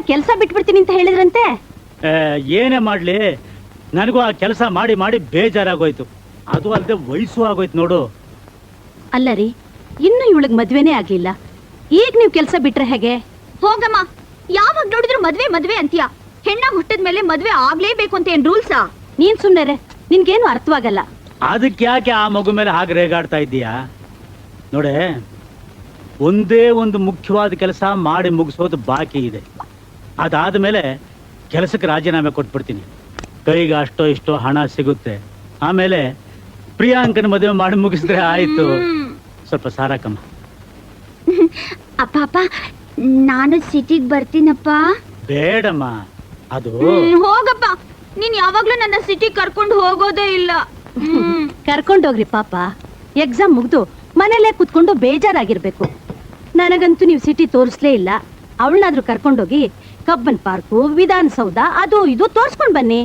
ಕೆಲಸ ಬಿಟ್ಬಿಡ್ತೀನಿ ಅಂತ ಹೇಳಿದ್ರಂತೆ. ಏನೇ ಮಾಡ್ಲಿ, ನನಗೂ ಆ ಕೆಲಸ ಮಾಡಿ ಮಾಡಿ ಬೇಜಾರಾಗೋಯ್ತು. ಅದು ಅಲ್ಲದೆ ವಯಸ್ಸು ಆಗೋಯ್ತು ನೋಡು. ಅಲ್ಲ ರೀ, ಇನ್ನು ಇವಳಿಗೆ ಮದ್ವೆನೇ ಆಗ್ಲಿಲ್ಲ, ಈಗ ನೀವು ಕೆಲಸ ಬಿಟ್ರೆ ಹೇಗೆ? ಹೋಗಮ್ಮ, ಯಾವಾಗ ನೋಡಿದ್ರು ಮದ್ವೆ ಮದ್ವೆ ಅಂತೀಯ. ಹೆಣ್ಣಾಗ್ ಹುಟ್ಟಿದ ಮೇಲೆ ಮದ್ವೆ ಆಗ್ಲೇಬೇಕು ಅಂತ ಏನ್ ರೂಲ್ಸಾ? ನೀನ್ ಸುಮ್ನೆ, ನಿನ್ಗೇನು ಅರ್ಥವಾಗಲ್ಲ. ಅದಕ್ಕೆ ಯಾಕೆ ಆ ಮಗು ಮೇಲೆ ಹಾಗೆ ರೇಗಾಡ್ತಾ ಇದ್ದೀಯಾ? ನೋಡೆ, ಒಂದೇ ಒಂದು ಮುಖ್ಯವಾದ ಕೆಲಸ ಮಾಡಿ ಮುಗಿಸೋದು ಬಾಕಿ ಇದೆ. ಅದಾದ ಮೇಲೆ ಕೆಲಸಕ್ಕೆ ರಾಜೀನಾಮೆ ಕೊಟ್ಬಿಡ್ತೀನಿ. ಕೈಗೆ ಅಷ್ಟೋ ಇಷ್ಟೋ ಹಣ ಸಿಗುತ್ತೆ. ಆಮೇಲೆ ಪ್ರಿಯಾಂಕನ ಮದುವೆ ಮಾಡಿ ಮುಗಿಸಿದ್ರೆ ಆಯ್ತು. ಸ್ವಲ್ಪ ಸಾರಕ್ಕಮ್ಮ. ಅಪ್ಪ ಅಪ್ಪ, ನಾನು ಸಿಟಿಗೆ ಬರ್ತೀನಪ್ಪ. ಬೇಡಮ್ಮ, ಅದು ಹೋಗಪ್ಪ. ನೀನ್ ಯಾವಾಗ್ಲೂ ನನ್ನ ಸಿಟಿಗೆ ಕರ್ಕೊಂಡು ಹೋಗೋದೇ ಇಲ್ಲ. ಕರ್ಕೊಂಡೋಗ್ರಿ ಪಾಪ. ಎಕ್ಸಾಮ್ ಮುಗ್ದು ಮನೇಲೆ ಕುತ್ಕೊಂಡು ಬೇಜಾರಾಗಿರ್ಬೇಕು. ನನಗಂತೂ ನೀವು ಸಿಟಿ ತೋರಿಸ್ಲೇ ಇಲ್ಲ. ಅವಳನ್ನಾದ್ರೂ ಕರ್ಕೊಂಡೋಗಿ ಕಬ್ಬನ್ ಪಾರ್ಕು, ವಿಧಾನಸೌಧ, ಅದು ಇದು ತೋರ್ಸ್ಕೊಂಡ್ ಬನ್ನಿ.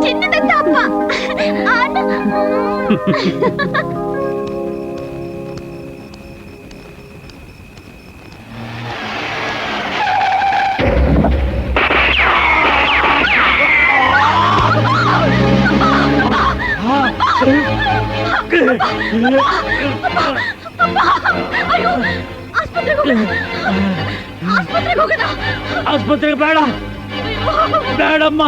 ಚಿನ್ನದಂತ ಅಪ್ಪ. ಆಸ್ಪತ್ರೆಗೆ ಬೇಡ, ಬೇಡಮ್ಮ.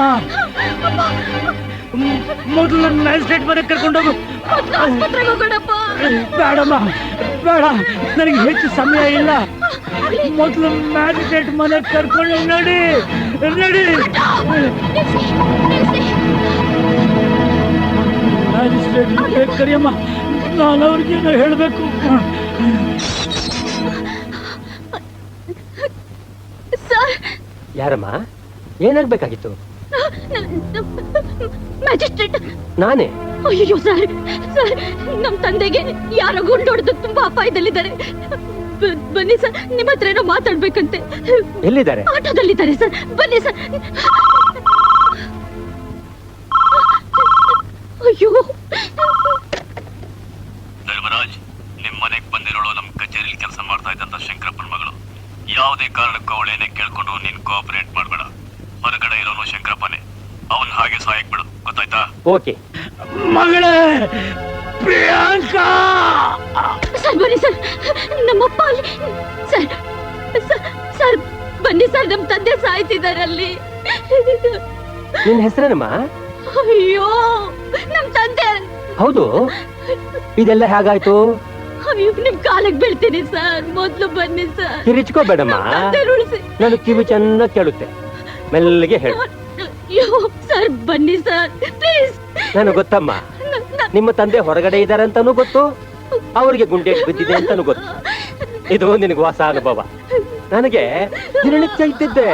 ಮೊದಲು ಮ್ಯಾಜಿಸ್ಟ್ರೇಟ್ ಮನೆಗೆ ಕರ್ಕೊಂಡೋಗು. ಬೇಡಮ್ಮ, ಬೇಡ, ನನಗೆ ಹೆಚ್ಚು ಸಮಯ ಇಲ್ಲ. ಮೊದಲು ಮ್ಯಾಜಿಸ್ಟ್ರೇಟ್ ಮನೆಗೆ ಕರ್ಕೊಂಡು ನಡಿ ನಡಿ. ಮ್ಯಾಜಿಸ್ಟ್ರೇಟ್ ಕರಿಯಮ್ಮ, ನಾನು ಅವ್ರಿಗೇನೋ ಹೇಳಬೇಕು. ಯಾರಮ್ಮ, ಏನಾಗ್ಬೇಕಾಗಿತ್ತು? ಮ್ಯಾಜಿಸ್ಟ್ರೇಟ್ ನಾನೇ. ಅಯ್ಯೋ ಸರ್, ಸರ್, ನಮ್ ತಂದೆಗೆ ಯಾರೋ ಗುಂಡೊಡೆದು ತುಂಬಾ ಅಪಾಯದಲ್ಲಿದ್ದಾರೆ. ಬನ್ನಿ ಸರ್, ನಿಮ್ಮ ಹತ್ರ ಏನೋ ಮಾತಾಡ್ಬೇಕಂತೆ. ಎಲ್ಲಿದ್ದಾರೆ? ಆಟೋದಲ್ಲಿದ್ದಾರೆ ಸರ್, ಬನ್ನಿ ಸರ್. ಅಯ್ಯೋ ಧರ್ಮರಾಜ್, ನಿಮ್ ಮನೆಗ್ ಬಂದಿರೋಳು ನಮ್ ಕಚೇರಿಯಲ್ಲಿ ಕೆಲಸ ಮಾಡ್ತಾ ಇದ್ದಂತ ಶಂಕರಪ್ಪನ ಮಗಳು. ಯಾವುದೇ ಕಾರಣಕ್ಕೂ ಅವಳೇನೇ ಕೇಳ್ಕೊಂಡು ನೀನ್ ಕೋಆಪರೇಟ್ ಮಾಡ್ಬೇಡ. ಹೊರಗಡೆ ಇರೋನು ಶಂಕರಪ್ಪನೇ, ಅವನ್ ಹಾಗೆ ಸಾಯಕ್ ಬಿಡು, ಗೊತ್ತಾಯ್ತಾ? ಓಕೆ. ಮಗಳೇ ಪ್ರಿಯಾಂಕಾ. ಸರ್ ಬನ್ನಿ ಸರ್, ನಮ್ಮಪ್ಪ ಅಲ್ಲಿ. ಸರ್ ಸರ್ ಬನ್ನಿ ಸರ್, ನಮ್ ತಂದೆ ಸಾಯ್ತಿದ್ದಾರೆ ಅಲ್ಲಿ. ನಿನ್ ಹೆಸರೇನಮ್ಮ? ಅಯ್ಯೋ, ನಮ್ ತಂದೆ. ಹೌದು, ಇದೆಲ್ಲ ಹೇಗಾಯ್ತು? ಅಯ್ಯೋ, ನಿಮ್ ಕಾಲಕ್ಕೆ ಬೀಳ್ತೀನಿ ಸರ್, ಮೊದ್ಲು ಬನ್ನಿ ಸರ್. ಕಿರಿಚ್ಕೋಬೇಡಮ್ಮ, ನಾನು ಕಿವಿ ಚೆನ್ನಾಗಿ ಕೇಳುತ್ತೆ. ಮೆಲ್ಲಗೆ ಹೇಳು. ಅಯ್ಯೋ ಸರ್, ಬನ್ನಿ ಸರ್ ಪ್ಲೀಸ್. ನಾನು ಗೊತ್ತಮ್ಮ, ನಿಮ್ಮ ತಂದೆ ಹೊರಗಡೆ ಇದ್ದಾರೆ ಅಂತಾನೂ ಗೊತ್ತು, ಅವ್ರಿಗೆ ಗುಂಡೆ ಬಿದ್ದಿದೆ ಅಂತಾನೂ ಗೊತ್ತು. ಇದು ನಿನಗೆ ಹೊಸ ಅನುಭವ. ನನಗೆ ದಿನನಿತ್ಯ ಇದ್ದಿದ್ದೆ.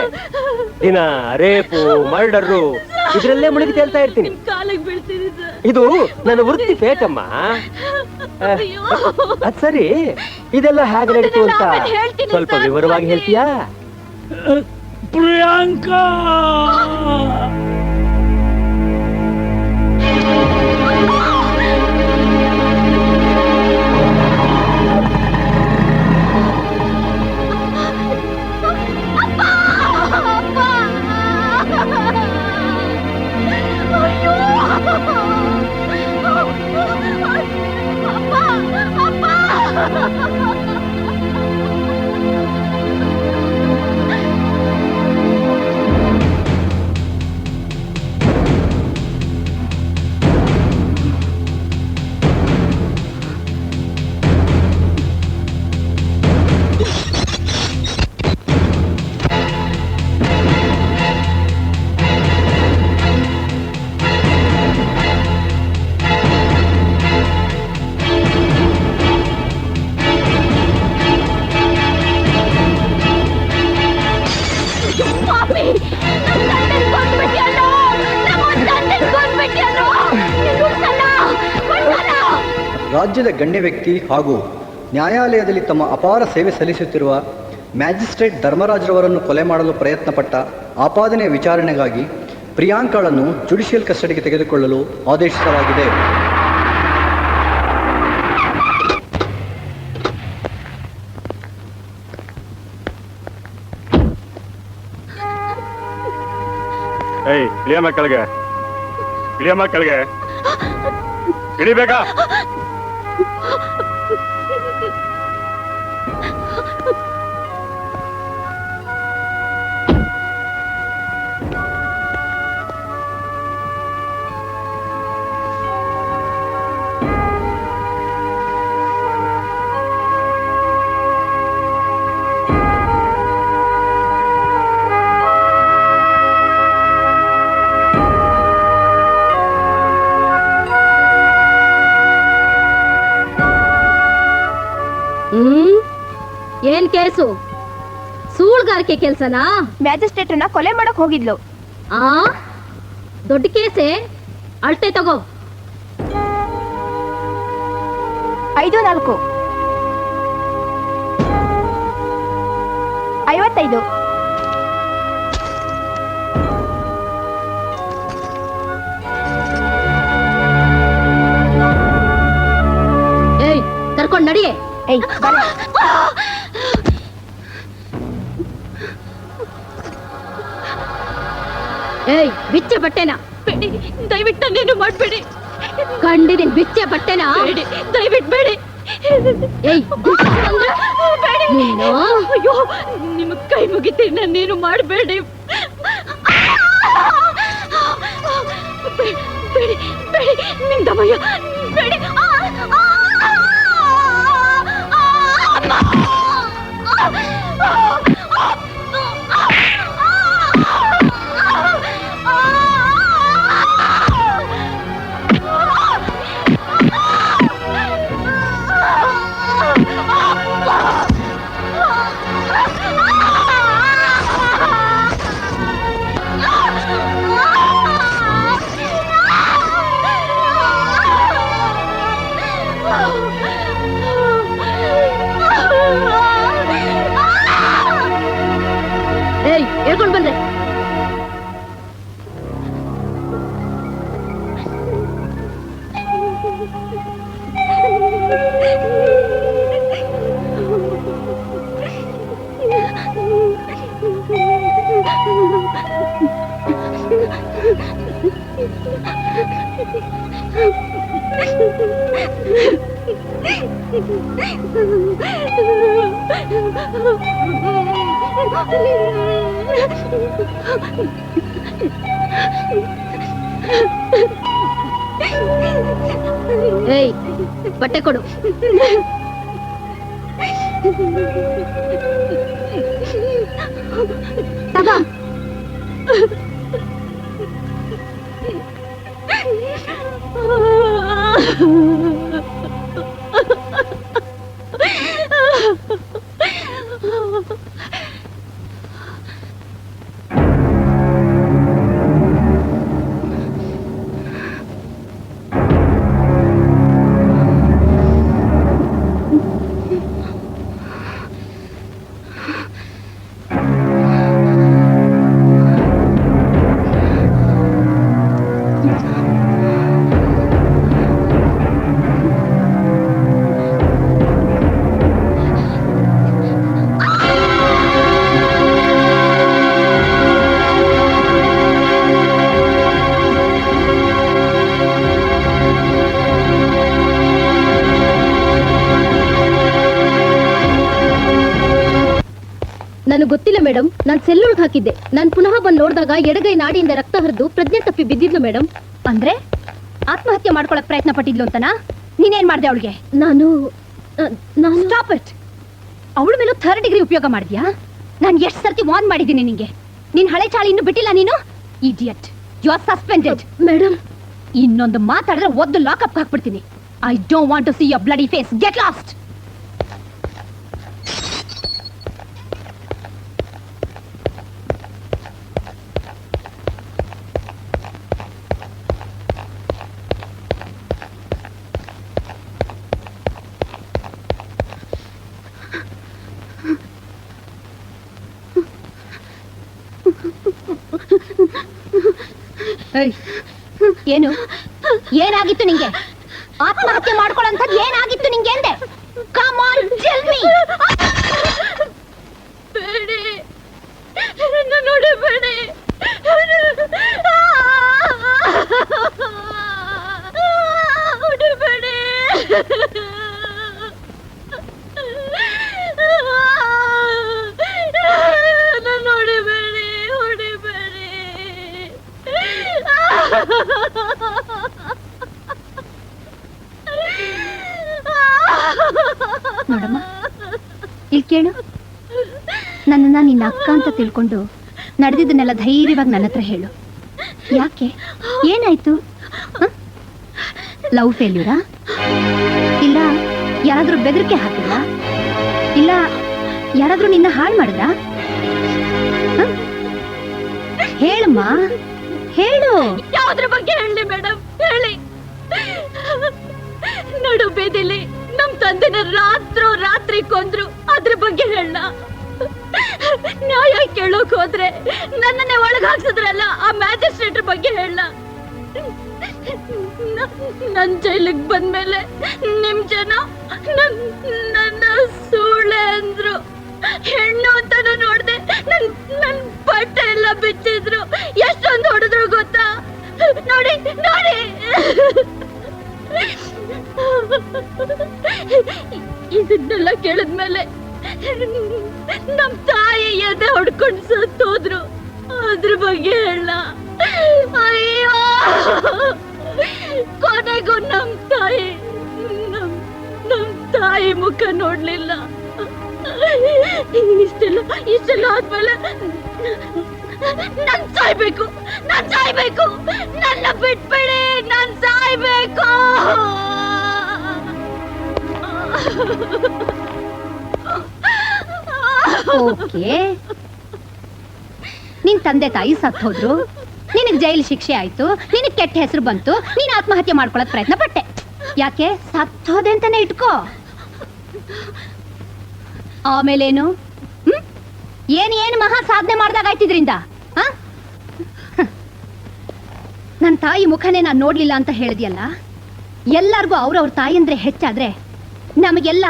ದಿನ ರೇಪು, ಮರ್ಡರು ಇದ್ರಲ್ಲೇ ಮುಳುಗಿ ತೇಲ್ತಾ ಇರ್ತೀನಿ. ಇದು ನನ್ನ ವೃತ್ತಿ ಫೇಟಮ್ಮ. ಅದ್ ಸರಿ, ಇದೆಲ್ಲ ಹೇಗೆ ನಡೀತು ಅಂತ ಸ್ವಲ್ಪ ವಿವರವಾಗಿ ಹೇಳ್ತೀಯಾ? ಪ್ರಿಯಾಂಕಾ, ರಾಜ್ಯದ ಗಣ್ಯ ವ್ಯಕ್ತಿ ಹಾಗೂ ನ್ಯಾಯಾಲಯದಲ್ಲಿ ತಮ್ಮ ಅಪಾರ ಸೇವೆ ಸಲ್ಲಿಸುತ್ತಿರುವ ಮ್ಯಾಜಿಸ್ಟ್ರೇಟ್ ಧರ್ಮರಾಜ್ರವರನ್ನು ಕೊಲೆ ಮಾಡಲು ಪ್ರಯತ್ನಪಟ್ಟ ಆಪಾದನೆಯ ವಿಚಾರಣೆಗಾಗಿ ಪ್ರಿಯಾಂಕಾಳನ್ನು ಜುಡಿಷಿಯಲ್ ಕಸ್ಟಡಿಗೆ ತೆಗೆದುಕೊಳ್ಳಲು ಆದೇಶಿಸಲಾಗಿದೆ. ಏಯ್ ಇಳಿಯಮ್ಮ ಕೆಳಗೆ, ಇಳಿಯಮ್ಮ ಕೆಳಗೆ, ಇಳಿಬೇಕಾ? ಏನ್ ಕೇಸು? ಸೂಳ್ಗಾರಿಕೆ ಕೆಲ್ಸನಾ? ಮ್ಯಾಜಿಸ್ಟ್ರೇಟ್ನ ಕೊಲೆ ಮಾಡಕ್ ಹೋಗಿದ್ಲು. ಆ ದೊಡ್ಡ ಕೇಸೆ, ಅಳ್ತೆ ತಗೋ. 5-4 55 ಏಯ್ ಕರ್ಕೊಂಡ್ ನಡಿಯೇ. ಏಯ್ ಬರ. ಏಯ್ ಬಿಚ್ಚೆ ಬಟ್ಟೆನಾ? ಬೇಡಿ, ದಯವಿಟ್ಟು ನನ್ನೇನು ಮಾಡ್ಬೇಡಿ. ಕಂಡಿದ್ದೀನಿ ಬಿಚ್ಚೆ ಬಟ್ಟೆನಾ? ಬೇಡಿ, ದಯವಿಟ್ಟು ಬೇಡಿ. ಏಯ್ ಬೇಡಿ. ನೀನು? ಅಯ್ಯೋ, ನಿಮ್ಮ ಕೈ ಮುಗಿತೀನಿ, ನನ್ನೇನು ಮಾಡಬೇಡಿ. ಬೇಡಿ ಬೇಡಿ, ನಿಮ್ದಮ್ಮಯ್ಯ, ಬೇಡಿ. ಏಯ್ ಹೇಳ್ಕೊಂಡ್ ಬಂದ್ರೆ ಏಯ್ ಬಟ್ಟೆ ಕೊಡು. ತಗೋ. ನನಗೆ ಗೊತ್ತಿಲ್ಲ ಮೇಡಮ್, ನಾನು ಸೆಲ್ಲೊಳಗೆ ಹಾಕಿದ್ದೆ. ನಾನು ಪುನಃ ಬಂದು ನೋಡಿದಾಗ ಎಡಗೈ ನಾಡಿಯಿಂದ ರಕ್ತ ಹರಿದು ಪ್ರಜ್ಞೆ ತಪ್ಪಿ ಬಿದ್ದಿದ್ಲು ಮೇಡಮ್. ಅಂದ್ರೆ ಆತ್ಮಹತ್ಯೆ ಮಾಡ್ಕೊಳಕ್ ಪ್ರಯತ್ನ ಪಟ್ಟಿದ್ಲು ಅಂತನಾ? ನೀನೇನ್ ಮಾಡ್ದೆ ಅವಳಿಗೆ? ನಾನು ಸ್ಟಾಪ್ ಇಟ್. ಅವಳ ಮೇಲೂ 3rd ಡಿಗ್ರಿ ಉಪಯೋಗ ಮಾಡಿದ್ಯಾ? ನಾನು ಎಷ್ಟು ಸರ್ತಿ ವಾರ್ನ್ ಮಾಡಿದ್ದೀನಿ ನಿಂಗೆ. ನಿನ್ ಹಳೆ ಚಾಳಿ ಇನ್ನೂ ಬಿಟ್ಟಿಲ್ಲ ನೀನು. Idiot, you are suspended. Madam, ಇನ್ನೊಂದು ಮಾತಾಡಿದ್ರೆ ಒದ್ದು ಲಾಕಪ್ ಹಾಕ್ಬಿಡ್ತೀನಿ. I don't want to see your bloody face. Get lost. ಏನು ಏನಾಗಿತ್ತು ನಿಂಗೆ? ಆತ್ಮಹತ್ಯೆ ಮಾಡ್ಕೊಳ್ಳೋಂಥದ್ದು ಏನಾಗಿತ್ತು ನಿಂಗೆ ಅಂದೆ? Come on tell me. ಬೇಡಿ, ನನ್ನ ನೋಡಿ ಬೇಡಿ. ನೋಡಮ್ಮ, ಇಲ್ಲಿ ಕೇಳು. ನನ್ನನ್ನ ನಿನ್ನ ಅಕ್ಕ ಅಂತ ತಿಳ್ಕೊಂಡು ನಡೆದಿದ್ದನ್ನೆಲ್ಲ ಧೈರ್ಯವಾಗಿ ನನ್ನ ಹತ್ರ ಹೇಳು. ಯಾಕೆ? ಏನಾಯ್ತು? ಲವ್ ಫೇಲ್ಯೂರಾ? ಇಲ್ಲ ಯಾರಾದ್ರೂ ಬೆದರಿಕೆ ಹಾಕಿದ್ರಾ? ಇಲ್ಲ ಯಾರಾದ್ರೂ ನಿನ್ನ ಹಾಳು ಮಾಡಿದ್ರಾ? ಹೇಳಮ್ಮ, ಹೇಳು. ಯಾವ್ದ್ರ ಬಗ್ಗೆ ಹೇಳಿ ಮೇಡಮ್, ಹೇಳಿ. ನಡು ಬೇದಿಲಿ ನಮ್ ತಂದೆನ ರಾತ್ರಿ ಕೊಂದ್ರು, ಅದ್ರ ಬಗ್ಗೆ ಹೇಳ. ನ್ಯಾಯ ಕೇಳೋಕ್ ಹೋದ್ರೆ ನನ್ನನ್ನೇ ಒಳಗ್ ಹಾಕ್ಸಿದ್ರಲ್ಲ, ಆ ಮ್ಯಾಜಿಸ್ಟ್ರೇಟ್ ಬಗ್ಗೆ ಹೇಳ. ನನ್ ಜೈಲಿಗೆ ಬಂದ್ಮೇಲೆ ನಿಮ್ ಜನ ನನ್ನ ಸೂಳೆ ಅಂದ್ರು. ಹೆಣ್ಣು ಅಂತ ನೋಡ್ದೆ, ನನ್ ಬಟ್ಟೆ ಎಲ್ಲ ಬಿಚ್ಚಿದ್ರು. ಎಷ್ಟೊಂದು ಹೊಡೆದ್ರು ಗೊತ್ತಾ? ನೋಡಿ ನೋಡಿ, ಇದನ್ನೆಲ್ಲ ಕೇಳಿದ್ಮೇಲೆ ನಮ್ ತಾಯಿ ಎದೆ ಹೊಡ್ಕೊಂಡು ಸತ್ತೋದ್ರು. ಅದ್ರ ಬಗ್ಗೆ ಹೇಳ. ಅಯ್ಯೋ, ಕೊನೆಗೂ ನಮ್ ತಾಯಿ ಮುಖ ನೋಡ್ಲಿಲ್ಲ. ಇಷ್ಟೆಲ್ಲ ಆದ್ಮೇಲೆ ನಾನ್ ಸಾಯ್ಬೇಕು, ನನ್ನ ಬಿಟ್ಬಿಡಿ, ನಾನ್ ಸಾಯ್ಬೇಕು. ಓಕೆ, ನಿನ್ ತಂದೆ ತಾಯಿ ಸತ್ ಹೋದ್ರು, ನಿನಗ್ ಜೈಲು ಶಿಕ್ಷೆ ಆಯ್ತು, ನಿನಗ್ ಕೆಟ್ಟ ಹೆಸರು ಬಂತು, ನೀನ್ ಆತ್ಮಹತ್ಯೆ ಮಾಡ್ಕೊಳಕ್ ಪ್ರಯತ್ನ ಪಟ್ಟೆ. ಯಾಕೆ? ಸತ್ತೋದೆ ಅಂತಾನೆ ಇಟ್ಕೋ. ಆಮೇಲೇನು? ಏನು ಮಹಾ ಸಾಧನೆ ಮಾಡ್ದಾಗ ಆಯ್ತಿದ್ರಿಂದ? ನನ್ನ ತಾಯಿ ಮುಖನೇ ನಾನು ನೋಡ್ಲಿಲ್ಲ ಅಂತ ಹೇಳಿದ್ಯಲ್ಲ. ಎಲ್ಲರಿಗೂ ಅವ್ರವ್ರ ತಾಯಿ ಅಂದ್ರೆ ಹೆಚ್ಚಾದ್ರೆ ನಮಗೆಲ್ಲ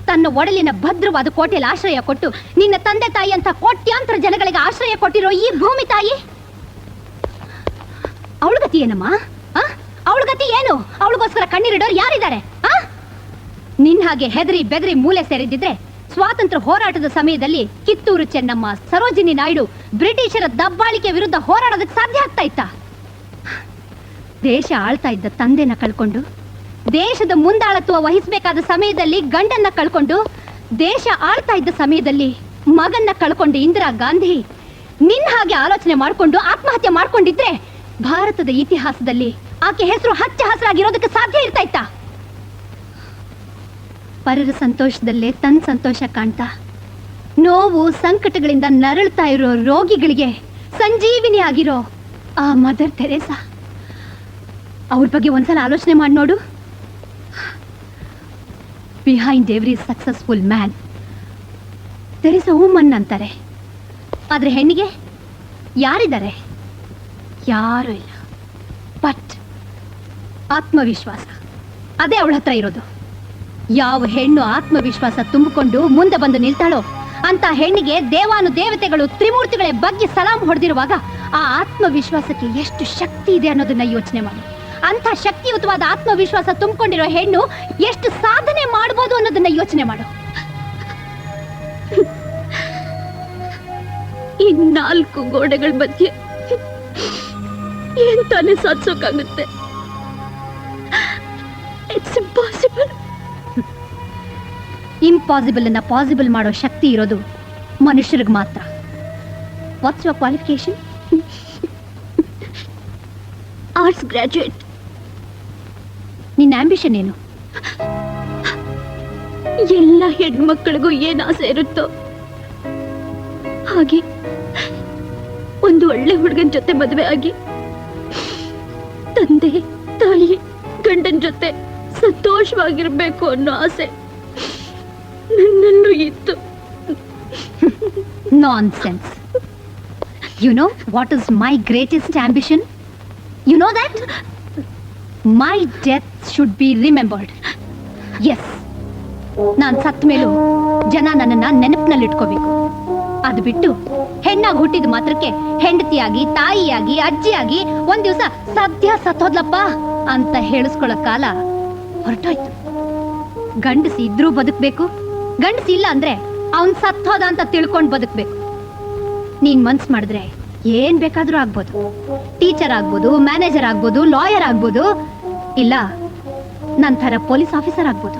ತನ್ನ ಒಡಲಿನ ಭದ್ರವಾದ ಕೋಟೆಯಲ್ಲಿ ಆಶ್ರಯ ಕೊಟ್ಟು ನಿನ್ನ ತಂದೆ ತಾಯಿ ಅಂತ ಕೋಟ್ಯಾಂತರ ಜನಗಳಿಗೆ ಆಶ್ರಯ ಕೊಟ್ಟಿರೋ ಈ ಭೂಮಿ ತಾಯಿ, ಅವಳ ಗತಿ ಏನಮ್ಮ? ಅವಳ ಗತಿ ಏನು? ಅವಳಿಗೋಸ್ಕರ ಕಣ್ಣೀರಿಡೋರು ಯಾರಿದ್ದಾರೆ? ನಿನ್ ಹಾಗೆ ಹೆದರಿ ಬೆದರಿ ಮೂಲೆ ಸೇರಿದ್ದಿದ್ರೆ ಸ್ವಾತಂತ್ರ್ಯ ಹೋರಾಟದ ಸಮಯದಲ್ಲಿ ಕಿತ್ತೂರು ಚೆನ್ನಮ್ಮ, ಸರೋಜಿನಿ ನಾಯ್ಡು ಬ್ರಿಟಿಷರ ದಬ್ಬಾಳಿಕೆ ವಿರುದ್ಧ ಹೋರಾಡೋದಕ್ಕೆ ಸಾಧ್ಯ ಆಗ್ತಾ ಇತ್ತ? ದೇಶ ಆಳ್ತಾ ಇದ್ದ ತಂದೆನ ಕಳ್ಕೊಂಡು, ದೇಶದ ಮುಂದಾಳತ್ವ ವಹಿಸಬೇಕಾದ ಸಮಯದಲ್ಲಿ ಗಂಡನ್ನ ಕಳ್ಕೊಂಡು, ದೇಶ ಆಳ್ತಾ ಇದ್ದ ಸಮಯದಲ್ಲಿ ಮಗನ್ನ ಕಳ್ಕೊಂಡು ಇಂದಿರಾ ಗಾಂಧಿ ನಿನ್ನ ಹಾಗೆ ಆಲೋಚನೆ ಮಾಡ್ಕೊಂಡು ಆತ್ಮಹತ್ಯೆ ಮಾಡ್ಕೊಂಡಿದ್ರೆ ಭಾರತದ ಇತಿಹಾಸದಲ್ಲಿ ಆಕೆ ಹೆಸರು ಹಚ್ಚ ಹಸಿರಾಗಿರೋದಕ್ಕೆ ಸಾಧ್ಯ ಇರ್ತಾ ಇತ್ತ? ಪರರ ಸಂತೋಷದಲ್ಲೇ ತನ್ನ ಸಂತೋಷ ಕಾಣ್ತಾ ನೋವು ಸಂಕಟಗಳಿಂದ ನರಳ್ತಾ ಇರೋ ರೋಗಿಗಳಿಗೆ ಸಂಜೀವಿನಿ ಆಗಿರೋ ಆ ಮದರ್ ತೆರೇಸಾ, ಅವ್ರ ಬಗ್ಗೆ ಒಂದ್ಸಲ ಆಲೋಚನೆ ಮಾಡಿ ನೋಡು. Behind every successful man there is a woman ಅಂತಾರೆ. ಆದ್ರೆ ಹೆಣ್ಣಿಗೆ ಯಾರಿದ್ದಾರೆ? ಯಾರೂ ಇಲ್ಲ. ಬಟ್ ಆತ್ಮವಿಶ್ವಾಸ ಅದೇ ಅವಳ ಹತ್ರ ಇರೋದು. ಯಾವ ಹೆಣ್ಣು ಆತ್ಮವಿಶ್ವಾಸ ತುಂಬಿಕೊಂಡು ಮುಂದೆ ಬಂದು ನಿಲ್ತಾಳೋ ಅಂತ ಹೆಣ್ಣಿಗೆ ದೇವಾನು ದೇವತೆಗಳು ತ್ರಿಮೂರ್ತಿಗಳೇ ಬಗ್ಗೆ ಸಲಾಂ ಹೊಡೆದಿರುವಾಗ ಆ ಆತ್ಮವಿಶ್ವಾಸಕ್ಕೆ ಎಷ್ಟು ಶಕ್ತಿ ಇದೆ ಅನ್ನೋದನ್ನ ಯೋಚನೆ ಮಾಡಿ. ಅಂತ ಶಕ್ತಿಯುತವಾದ ಆತ್ಮವಿಶ್ವಾಸ ತುಂಬಿಕೊಂಡಿರೋ ಹೆಣ್ಣು ಎಷ್ಟು ಸಾಧನೆ ಮಾಡಬಹುದು ಅನ್ನೋದನ್ನ ಯೋಚನೆ ಮಾಡು. ಈ 4 ಗೋಡೆಗಳ ಮಧ್ಯೆ ಏನ್ ತಾನೇ ಸಾಧಿಸೋಕ್ಕಾಗುತ್ತೆ? It's impossible. ಇಂಪಾಸಿಬಲ್ ಅನ್ನ ಪಾಸಿಬಲ್ ಮಾಡೋ ಶಕ್ತಿ ಇರೋದು ಮನುಷ್ಯರಿಗೆ ಮಾತ್ರ. What's your qualification? Arts graduate. ನಿನ್ನ ಆಂಬಿಷನ್ ಏನು? ಎಲ್ಲ ಹೆಣ್ಮಕ್ಳಿಗೂ ಏನ್ ಆಸೆ ಇರುತ್ತೋ ಹಾಗೆ ಒಂದು ಒಳ್ಳೆ ಹುಡುಗನ ಜೊತೆ ಮದುವೆ ಆಗಿ ತಂದೆ ತಾಯಿ ಗಂಡನ ಜೊತೆ ಸಂತೋಷವಾಗಿರ್ಬೇಕು ಅನ್ನೋ ಆಸೆ ನನ್ನಲ್ಲೂ ಇತ್ತು. Nonsense. You know what is my greatest ambition? You know that? My death should be remembered. Yes. ನಾನು ಸತ್ತ ಮೇಲೂ ಜನ ನನ್ನನ್ನ ನೆನಪಿನಲ್ಲಿ ಇಟ್ಕೋಬೇಕು. ಅದು ಬಿಟ್ಟು ಹೆಣ್ಣಾಗಿ ಹುಟ್ಟಿದ ಮಾತ್ರಕ್ಕೆ ಹೆಂಡತಿಯಾಗಿ, ತಾಯಿಯಾಗಿ, ಅಜ್ಜಿಯಾಗಿ ಒಂದ್ ದಿವಸ ಸದ್ಯ ಸತ್ತೋದ್ಲಪ್ಪ ಅಂತ ಹೇಳಿಸ್ಕೊಳ್ಳೋ ಕಾಲ ಹೊರಟೋಯ್ತು. ಗಂಡಸಿ ಇದ್ರೂ ಬದುಕ್ಬೇಕು, ಗಂಡಸಿ ಇಲ್ಲ ಅಂದ್ರೆ ಅವನ್ ಸತ್ತೋದ ಅಂತ ತಿಳ್ಕೊಂಡ್ ಬದುಕ್ಬೇಕು. ನೀನ್ ಮನ್ಸ್ ಮಾಡಿದ್ರೆ ಏನ್ ಬೇಕಾದ್ರೂ ಆಗ್ಬೋದು. ಟೀಚರ್ ಆಗ್ಬೋದು, ಮ್ಯಾನೇಜರ್ ಆಗ್ಬೋದು, ಲಾಯರ್ ಆಗ್ಬೋದು, ಇಲ್ಲ ನಂತರ ಪೊಲೀಸ್ ಆಫೀಸರ್ ಆಗ್ಬೋದು.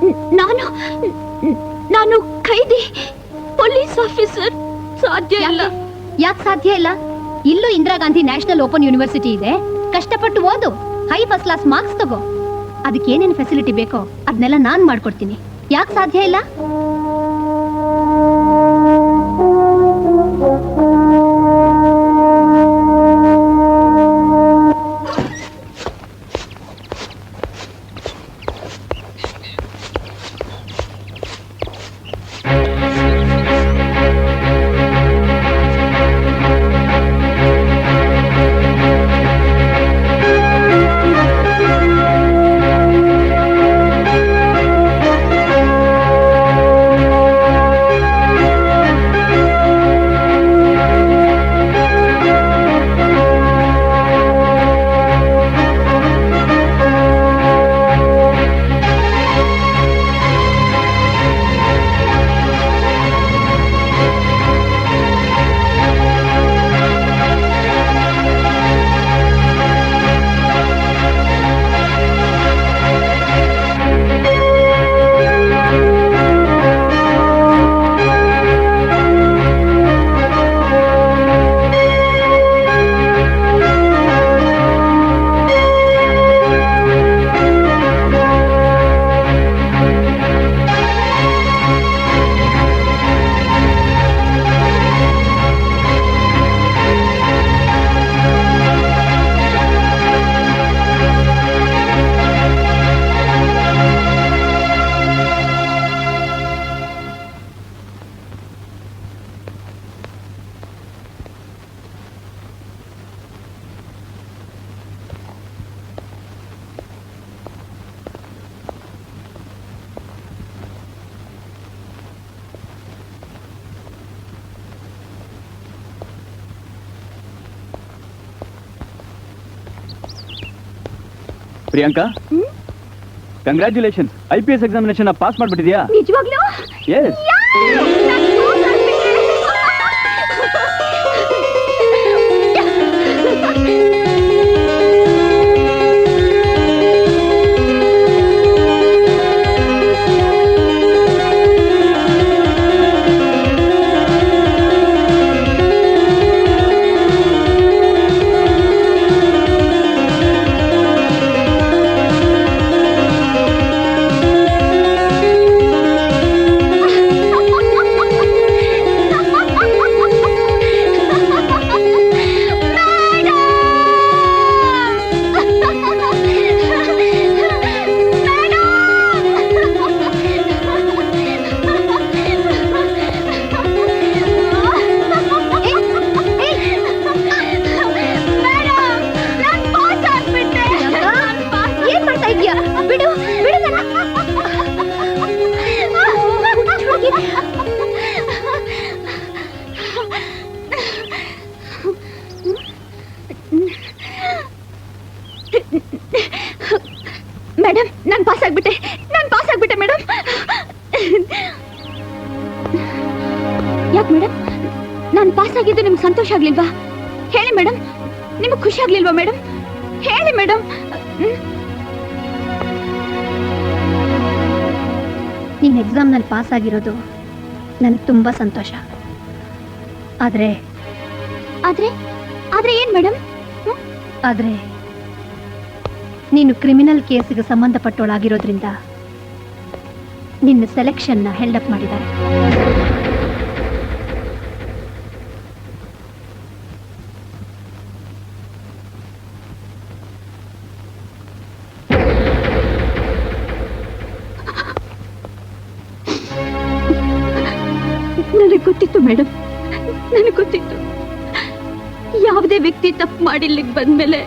ನಾನು ಖೈದಿ, ಪೊಲೀಸ್ ಆಫೀಸರ್ ಸಾಧ್ಯ ಇಲ್ಲ. ಯಾಕೆ ಸಾಧ್ಯ ಇಲ್ಲ? ಇಲ್ಲೂ Indira Gandhi national open university ಇದೆ. ಕಷ್ಟಪಟ್ಟು ಓದು, ಹೈ ಫಸ್ಟ್ ಕ್ಲಾಸ್ ಮಾರ್ಕ್ಸ್ ತಗೋ. ಅದಕ್ಕೆ ಏನೇನು ಫೆಸಿಲಿಟಿ ಬೇಕೋ ಅದನ್ನೆಲ್ಲ ನಾನ್ ಮಾಡ್ಕೊಡ್ತೀನಿ. ಯಾಕೆ ಸಾಧ್ಯ ಇಲ್ಲ? Priyanka, congratulation. IPS examination pass ಮಾಡ್ಬಿಟ್ಟಿದ್ಯಾ? ನಿಜವಾಗ್ಲೂ? ಎಸ್. ಮೇಡಮ್, ನಾನು ಪಾಸ್ ಆಗ್ಬಿಟ್ಟೆ ಮೇಡಮ್. ಯಾಕೆ ಮೇಡಮ್, ನಾನು ಪಾಸ್ ಆಗಿದ್ದು ನಿಮ್ಗೆ ಸಂತೋಷ ಆಗ್ಲಿಲ್ವಾ? ಹೇಳಿ ಮೇಡಮ್, ನಿಮ್ಗೆ ಖುಷಿ ಆಗ್ಲಿಲ್ವಾ ಮೇಡಮ್? ಹೇಳಿ ಮೇಡಮ್. ನೀನ್ ಎಕ್ಸಾಮ್ನಲ್ಲಿ ಪಾಸ್ ಆಗಿರೋದು ನನಗೆ ತುಂಬಾ ಸಂತೋಷ. ಆದ್ರೆ ಆದ್ರೆ ಆದ್ರೆ ಏನ್ ಮೇಡಮ್? ಆದ್ರೆ ನೀನು ಕ್ರಿಮಿನಲ್ ಕೇಸಿಗೆ ಸಂಬಂಧಪಟ್ಟವಳಾಗಿರೋದ್ರಿಂದ ನಿನ್ನ ಸೆಲೆಕ್ಷನ್ನ ಹೆಲ್ಡಪ್ ಮಾಡಿದ್ದಾರೆ. ನನಗೆ ಗೊತ್ತಿತ್ತು ಮೇಡಮ್, ನನಗೆ ಗೊತ್ತಿತ್ತು. ಯಾವುದೇ ವ್ಯಕ್ತಿ ತಪ್ಪು ಮಾಡಿ ಇಲ್ಲಿಗೆ ಬಂದ್ಮೇಲೆ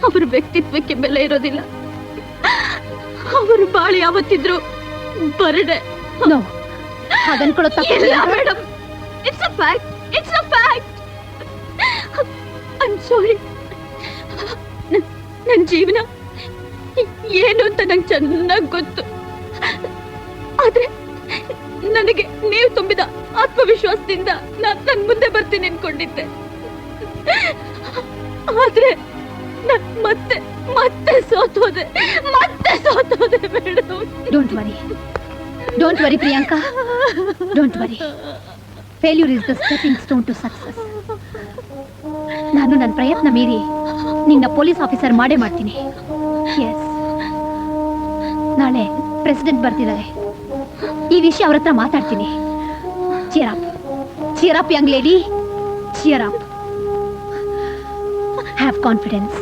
ಅವರ ವ್ಯಕ್ತಿತ್ವಕ್ಕೆ ಬೆಲೆ ಇರೋದಿಲ್ಲ. ಅವರು ಬಾಳಿ ಯಾವತ್ತಿದ್ರು ಬರಡೆ. ಅದನ್ಕೊಳೋ ತಪ್ಪಿಲ್ಲ madam. It's a fact, it's a fact. I am sorry. ನನ್ನ ಜೀವನ ಏನು ಅಂತ ನಂಗೆ ಚೆನ್ನಾಗಿ ಗೊತ್ತು. ಆದ್ರೆ ನನಗೆ ನೀವು ತುಂಬಿದ ಆತ್ಮವಿಶ್ವಾಸದಿಂದ ನಾನು ಮುಂದೆ ಬರ್ತೀನಿ ಅನ್ಕೊಂಡಿದ್ದೆ. ಆದ್ರೆ ನಾನ್ ಮತ್ತೆ ಮತ್ತೆ ಸೋತೋದೆ madam. Don't worry Priyanka, don't worry. Failure is the stepping stone to success. ನಾನು ನನ್ನ ಪ್ರಯತ್ನ ಮೀರಿ ನಿನ್ನ ಪೊಲೀಸ್ ಆಫೀಸರ್ ಮಾಡೇ ಮಾಡ್ತೀನಿ. ಎಸ್, ನಾಳೆ ಪ್ರೆಸಿಡೆಂಟ್ ಬರ್ತಿದ್ದಾರೆ. ಈ ವಿಷಯ ಅವ್ರ ಹತ್ರ ಮಾತಾಡ್ತೀನಿ. cheer up young lady, cheer up. Have confidence.